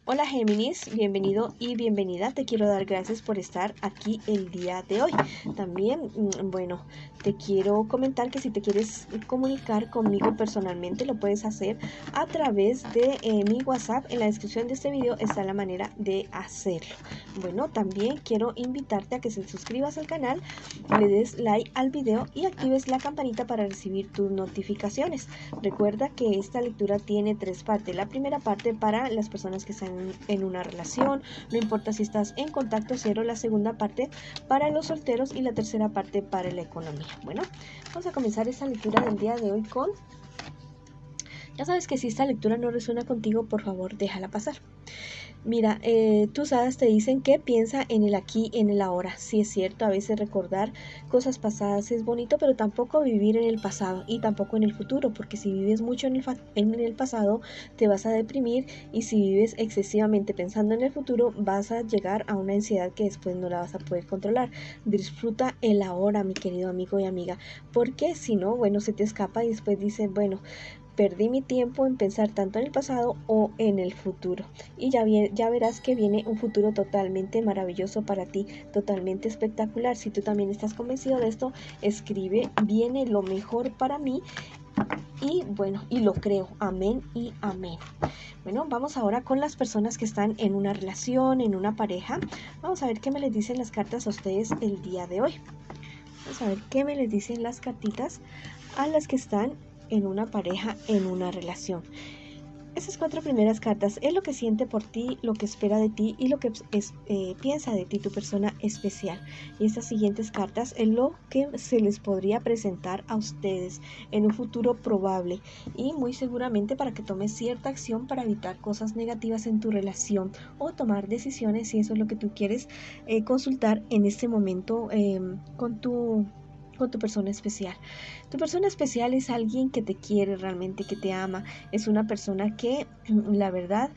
Hola Géminis, bienvenido y bienvenida. Te quiero dar gracias por estar aquí el día de hoy. También, te quiero comentar que si te quieres comunicar conmigo personalmente, lo puedes hacer a través de mi WhatsApp. En la descripción de este video está la manera de hacerlo. Bueno, también quiero invitarte a que se suscribas al canal, le des like al video y actives la campanita para recibir tus notificaciones. Recuerda que esta lectura tiene tres partes. La primera parte para las personas que están en una relación, no importa si estás en contacto cero. La segunda parte para los solteros y la tercera parte para la economía. Bueno, vamos a comenzar esta lectura del día de hoy con... Ya sabes que si esta lectura no resuena contigo, por favor déjala pasar. Mira, tus hadas te dicen que piensa en el aquí, en el ahora. Sí es cierto, a veces recordar cosas pasadas es bonito, pero tampoco vivir en el pasado y tampoco en el futuro, porque si vives mucho en el pasado te vas a deprimir, y si vives excesivamente pensando en el futuro vas a llegar a una ansiedad que después no la vas a poder controlar. Disfruta el ahora, mi querido amigo y amiga, porque si no, se te escapa y después dices, perdí mi tiempo en pensar tanto en el pasado o en el futuro. Y ya verás que viene un futuro totalmente maravilloso para ti, totalmente espectacular. Si tú también estás convencido de esto, escribe, viene lo mejor para mí. Y lo creo, amén y amén. Bueno, vamos ahora con las personas que están en una relación, en una pareja. Vamos a ver qué me les dicen las cartas a ustedes el día de hoy. Vamos a ver qué me les dicen las cartitas a las que están en una pareja, en una relación. Esas cuatro primeras cartas es lo que siente por ti, lo que espera de ti y lo que piensa de ti tu persona especial. Y estas siguientes cartas es lo que se les podría presentar a ustedes en un futuro probable, y muy seguramente para que tomes cierta acción para evitar cosas negativas en tu relación o tomar decisiones, si eso es lo que tú quieres consultar en este momento con tu persona especial. Tu persona especial es alguien que te quiere realmente, que te ama. Es una persona que, la verdad,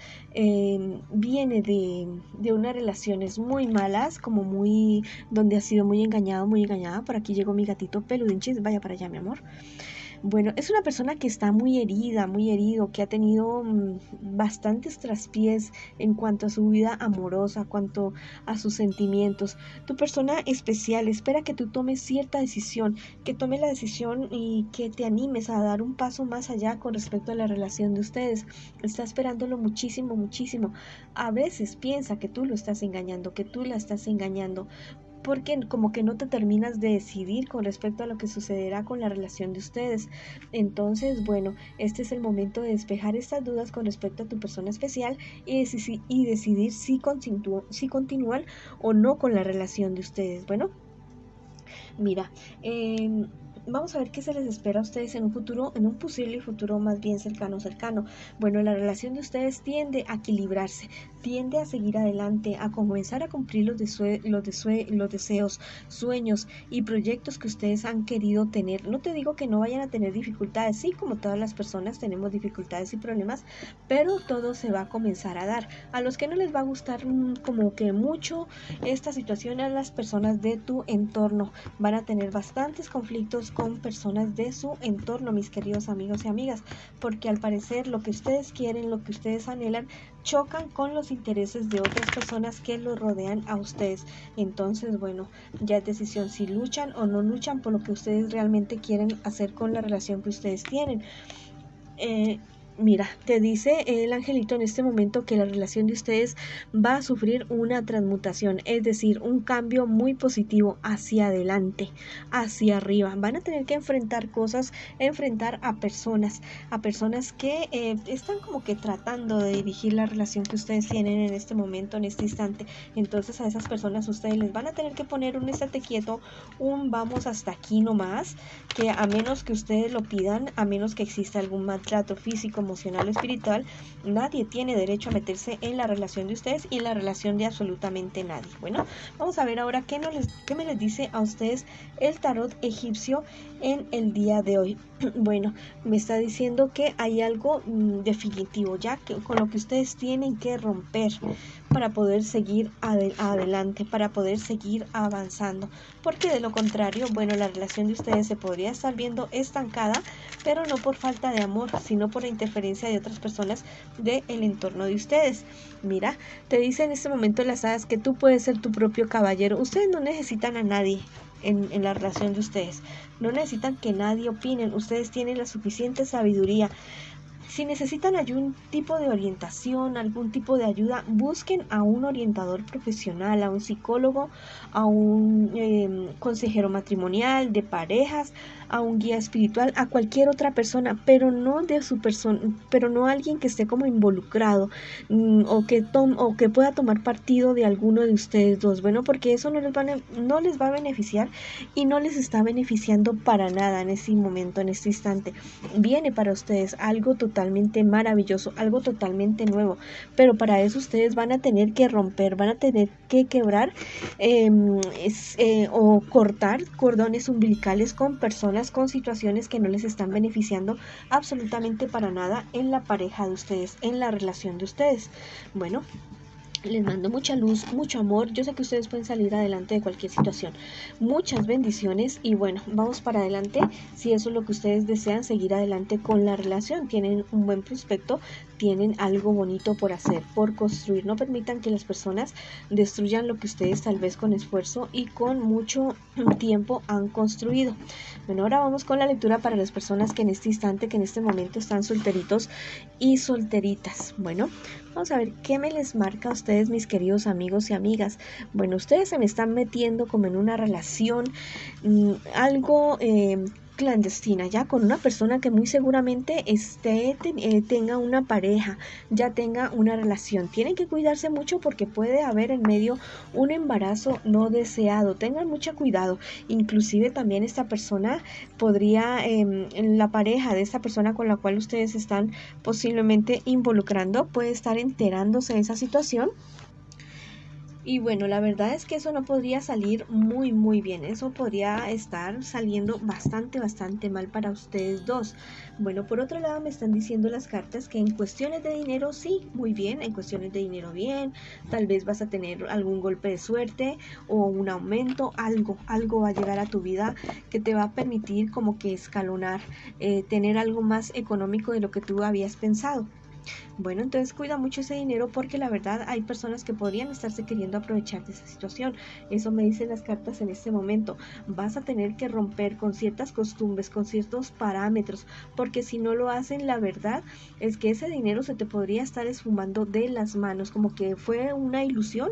viene de unas relaciones muy malas, donde ha sido muy engañado, muy engañada. Por aquí llegó mi gatito Peludinchis, vaya para allá, mi amor. Bueno, es una persona que está muy herida, muy herido, que ha tenido bastantes traspiés en cuanto a su vida amorosa, cuanto a sus sentimientos. Tu persona especial espera que tú tomes cierta decisión, que tomes la decisión y que te animes a dar un paso más allá con respecto a la relación de ustedes. Está esperándolo muchísimo, muchísimo. A veces piensa que tú lo estás engañando, que tú la estás engañando, porque como que no te terminas de decidir con respecto a lo que sucederá con la relación de ustedes. Entonces, este es el momento de despejar estas dudas con respecto a tu persona especial y decidir si continúan o no con la relación de ustedes. Mira, vamos a ver qué se les espera a ustedes en un futuro, en un posible futuro más bien cercano. La relación de ustedes tiende a equilibrarse, tiende a seguir adelante, a comenzar a cumplir los deseos, sueños y proyectos que ustedes han querido tener. No te digo que no vayan a tener dificultades, sí, como todas las personas tenemos dificultades y problemas, pero todo se va a comenzar a dar. A los que no les va a gustar como que mucho esta situación, a las personas de tu entorno, van a tener bastantes conflictos con personas de su entorno, mis queridos amigos y amigas, porque al parecer lo que ustedes quieren, lo que ustedes anhelan, chocan con los intereses de otras personas que los rodean a ustedes. Entonces, ya es decisión si luchan o no luchan por lo que ustedes realmente quieren hacer con la relación que ustedes tienen. Mira, te dice el angelito en este momento que la relación de ustedes va a sufrir una transmutación, es decir, un cambio muy positivo hacia adelante, hacia arriba. Van a tener que enfrentar a personas que están como que tratando de dirigir la relación que ustedes tienen en este momento, en este instante. Entonces a esas personas ustedes les van a tener que poner un estate quieto, un vamos hasta aquí nomás, que a menos que ustedes lo pidan, a menos que exista algún maltrato físico, emocional o espiritual, nadie tiene derecho a meterse en la relación de ustedes y en la relación de absolutamente nadie. Vamos a ver ahora qué me les dice a ustedes el tarot egipcio en el día de hoy. Bueno, me está diciendo que hay algo definitivo, ya que con lo que ustedes tienen que romper para poder seguir adelante, para poder seguir avanzando, porque de lo contrario, bueno, la relación de ustedes se podría estar viendo estancada, pero no por falta de amor, sino por la interferencia de otras personas del entorno de ustedes. Mira, te dice en este momento las hadas que tú puedes ser tu propio caballero. Ustedes no necesitan a nadie en la relación de ustedes. No necesitan que nadie opine. Ustedes tienen la suficiente sabiduría. Si necesitan algún tipo de orientación, algún tipo de ayuda, busquen a un orientador profesional, a un psicólogo, a un consejero matrimonial, de parejas, a un guía espiritual, a cualquier otra persona, pero no de su persona, pero no alguien que esté como involucrado o que pueda tomar partido de alguno de ustedes dos. Bueno, porque eso no les va a beneficiar y no les está beneficiando para nada en este momento, en este instante. Viene para ustedes algo totalmente maravilloso, algo totalmente nuevo, pero para eso ustedes van a tener que romper, van a tener que quebrar o cortar cordones umbilicales con personas, con situaciones que no les están beneficiando absolutamente para nada en la pareja de ustedes, en la relación de ustedes. Bueno, les mando mucha luz, mucho amor. Yo sé que ustedes pueden salir adelante de cualquier situación. Muchas bendiciones y bueno, vamos para adelante. Si eso es lo que ustedes desean, seguir adelante con la relación. Tienen un buen prospecto, tienen algo bonito por hacer, por construir. No permitan que las personas destruyan lo que ustedes tal vez con esfuerzo y con mucho tiempo han construido. Bueno, ahora vamos con la lectura para las personas que en este instante, que en este momento están solteritos y solteritas. Bueno, vamos a ver qué me les marca a ustedes, mis queridos amigos y amigas. Bueno, ustedes se me están metiendo como en una relación algo clandestina, ya con una persona que muy seguramente tenga una pareja, ya tenga una relación. Tienen que cuidarse mucho porque puede haber en medio un embarazo no deseado. Tengan mucho cuidado. Inclusive también esta persona podría, la pareja de esta persona con la cual ustedes están posiblemente involucrando, puede estar enterándose de esa situación. Y bueno, la verdad es que eso no podría salir muy bien. Eso podría estar saliendo bastante mal para ustedes dos. Bueno, por otro lado me están diciendo las cartas que en cuestiones de dinero sí, muy bien, en cuestiones de dinero bien. Tal vez vas a tener algún golpe de suerte o un aumento, algo va a llegar a tu vida que te va a permitir como que escalonar, tener algo más económico de lo que tú habías pensado. Bueno, entonces cuida mucho ese dinero porque la verdad hay personas que podrían estarse queriendo aprovechar de esa situación. Eso me dicen las cartas en este momento. Vas a tener que romper con ciertas costumbres, con ciertos parámetros, porque si no lo hacen, la verdad es que ese dinero se te podría estar esfumando de las manos, como que fue una ilusión.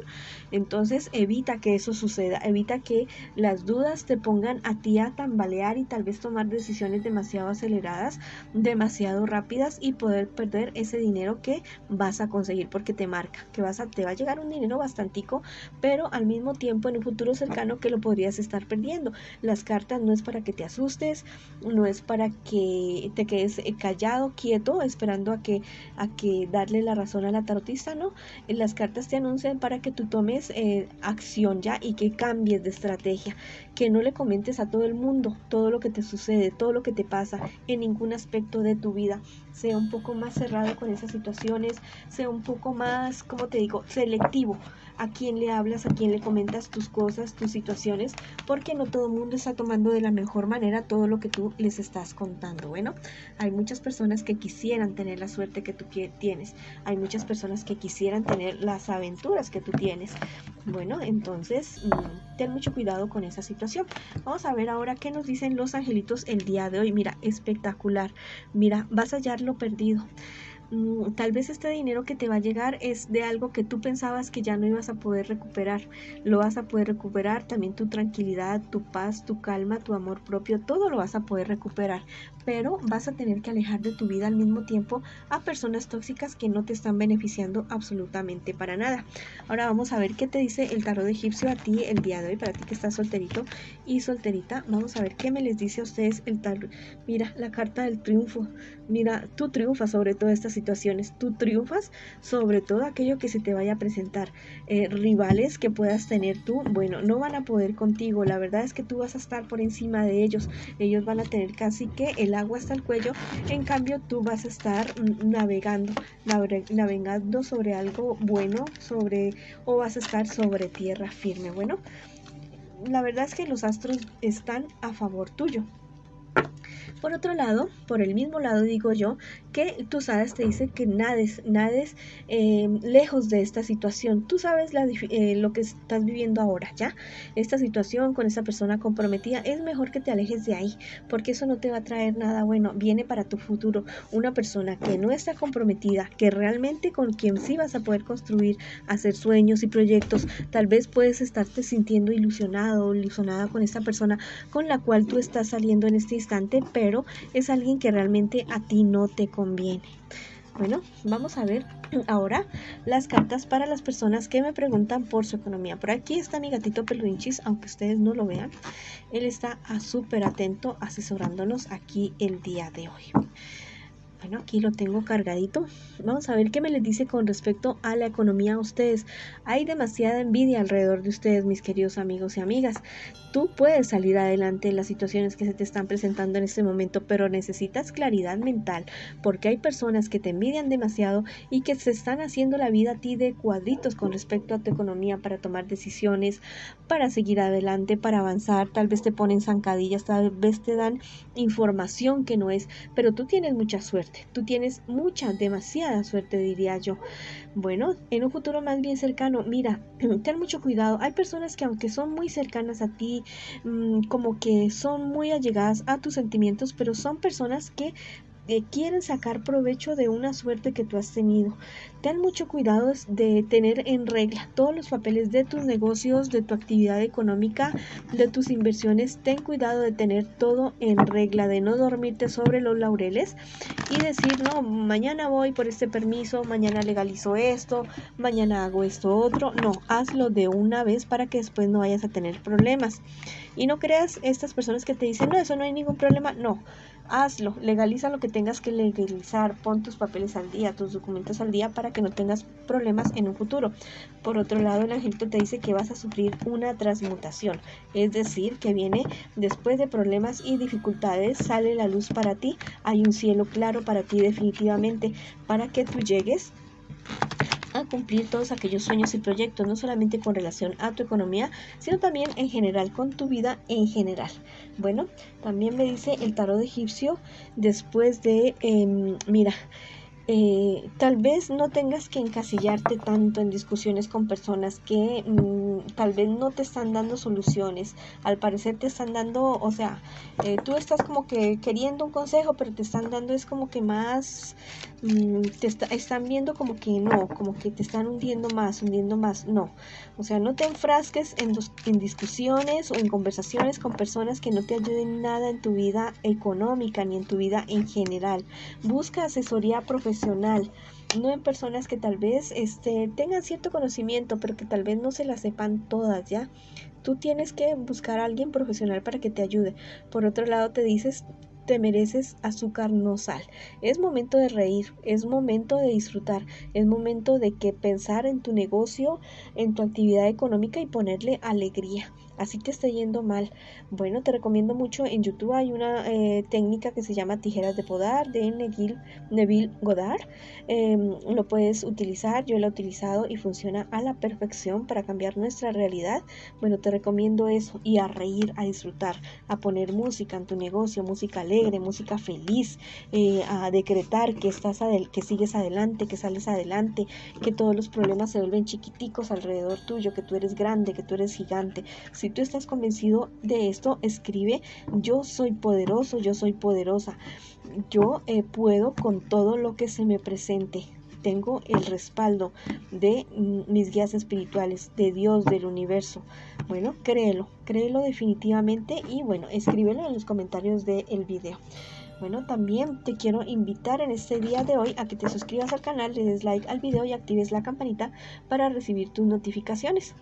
Entonces evita que eso suceda, evita que las dudas te pongan a ti a tambalear y tal vez tomar decisiones demasiado aceleradas, demasiado rápidas y poder perder ese dinero que vas a conseguir, porque te marca que te va a llegar un dinero bastantico, pero al mismo tiempo en un futuro cercano que lo podrías estar perdiendo. Las cartas no es para que te asustes, no es para que te quedes callado, quieto, esperando a que darle la razón a la tarotista, no. Las cartas te anuncian para que tú tomes acción ya y que cambies de estrategia, que no le comentes a todo el mundo todo lo que te sucede, todo lo que te pasa en ningún aspecto de tu vida. Sea un poco más cerrado con esas situaciones, sea un poco más, como te digo, selectivo a quién le hablas, a quién le comentas tus cosas, tus situaciones, porque no todo el mundo está tomando de la mejor manera todo lo que tú les estás contando. Bueno, hay muchas personas que quisieran tener la suerte que tú tienes, hay muchas personas que quisieran tener las aventuras que tú tienes. Bueno, entonces ten mucho cuidado con esa situación. Vamos a ver ahora qué nos dicen los angelitos el día de hoy. Mira, espectacular. Mira, vas a hallar lo perdido. Tal vez este dinero que te va a llegar es de algo que tú pensabas que ya no ibas a poder recuperar. Lo vas a poder recuperar, también tu tranquilidad, tu paz, tu calma, tu amor propio, todo lo vas a poder recuperar, pero vas a tener que alejar de tu vida al mismo tiempo a personas tóxicas que no te están beneficiando absolutamente para nada. Ahora vamos a ver qué te dice el tarot egipcio a ti el día de hoy, para ti que estás solterito y solterita. Vamos a ver qué me les dice a ustedes el tarot. Mira, la carta del triunfo. Mira, tú triunfas sobre todas estas situaciones. Tú triunfas sobre todo aquello que se te vaya a presentar. Rivales que puedas tener tú, bueno, no van a poder contigo. La verdad es que tú vas a estar por encima de ellos. Ellos van a tener casi que el agua hasta el cuello. En cambio, tú vas a estar navegando sobre algo bueno, o vas a estar sobre tierra firme. Bueno, la verdad es que los astros están a favor tuyo. Por otro lado, por el mismo lado digo yo, que tus hadas te dicen que nades lejos de esta situación. Tú sabes lo que estás viviendo ahora, ¿ya? Esta situación con esta persona comprometida, es mejor que te alejes de ahí, porque eso no te va a traer nada bueno. Viene para tu futuro una persona que no está comprometida, que realmente con quien sí vas a poder construir, hacer sueños y proyectos. Tal vez puedes estarte sintiendo ilusionado o ilusionada con esta persona con la cual tú estás saliendo en este instante, pero es alguien que realmente a ti no te conviene. Bueno, vamos a ver ahora las cartas para las personas que me preguntan por su economía. Por aquí está mi gatito Peludinchis, aunque ustedes no lo vean. Él está súper atento asesorándonos aquí el día de hoy. Bueno, aquí lo tengo cargadito. Vamos a ver qué me les dice con respecto a la economía a ustedes. Hay demasiada envidia alrededor de ustedes, mis queridos amigos y amigas. Tú puedes salir adelante en las situaciones que se te están presentando en este momento, pero necesitas claridad mental, porque hay personas que te envidian demasiado y que se están haciendo la vida a ti de cuadritos con respecto a tu economía para tomar decisiones, para seguir adelante, para avanzar. Tal vez te ponen zancadillas, tal vez te dan información que no es, pero tú tienes mucha suerte. Tú tienes demasiada suerte, diría yo. Bueno, en un futuro más bien cercano, mira, ten mucho cuidado. Hay personas que aunque son muy cercanas a ti, como que son muy allegadas a tus sentimientos, pero son personas que quieren sacar provecho de una suerte que tú has tenido. Ten mucho cuidado de tener en regla todos los papeles de tus negocios, de tu actividad económica, de tus inversiones. Ten cuidado de tener todo en regla, de no dormirte sobre los laureles y decir, no, mañana voy por este permiso, mañana legalizo esto, mañana hago esto otro. No, hazlo de una vez para que después no vayas a tener problemas. Y no creas estas personas que te dicen, no, eso no hay ningún problema. No, hazlo, legaliza lo que tengas que legalizar, pon tus papeles al día, tus documentos al día para que no tengas problemas en un futuro. Por otro lado, el angelito te dice que vas a sufrir una transmutación, es decir, que viene después de problemas y dificultades, sale la luz para ti, hay un cielo claro para ti definitivamente, para que tú llegues a cumplir todos aquellos sueños y proyectos, no solamente con relación a tu economía, sino también en general, con tu vida en general. Bueno, también me dice el tarot egipcio, después de, tal vez no tengas que encasillarte tanto en discusiones con personas que tal vez no te están dando soluciones. Al parecer te están dando, o sea, tú estás como que queriendo un consejo, pero te están dando es como que más, están viendo como que no, como que te están hundiendo más, no. O sea, no te enfrasques en discusiones o en conversaciones con personas que no te ayuden nada en tu vida económica ni en tu vida en general. Busca asesoría profesional, no en personas que tal vez tengan cierto conocimiento, pero que tal vez no se la sepan todas, ¿ya? Tú tienes que buscar a alguien profesional para que te ayude. Por otro lado, te mereces azúcar, no sal. Es momento de reír, es momento de disfrutar, es momento de que pensar en tu negocio, en tu actividad económica y ponerle alegría. Así te está yendo mal. Bueno, te recomiendo mucho. En YouTube hay una técnica que se llama tijeras de podar de Neville Goddard. Lo puedes utilizar, yo lo he utilizado y funciona a la perfección para cambiar nuestra realidad. Bueno, te recomiendo eso y a reír, a disfrutar, a poner música en tu negocio, música alegre, música feliz, a decretar que que sigues adelante, que sales adelante, que todos los problemas se vuelven chiquiticos alrededor tuyo, que tú eres grande, que tú eres gigante. Si tú estás convencido de esto, escribe: yo soy poderoso, yo soy poderosa, yo puedo con todo lo que se me presente. Tengo el respaldo de mis guías espirituales, de Dios, del universo. Bueno, créelo definitivamente y bueno, escríbelo en los comentarios del video. Bueno, también te quiero invitar en este día de hoy a que te suscribas al canal, le des like al video y actives la campanita para recibir tus notificaciones.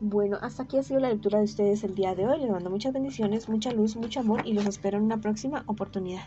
Bueno, hasta aquí ha sido la lectura de ustedes el día de hoy. Les mando muchas bendiciones, mucha luz, mucho amor y los espero en una próxima oportunidad.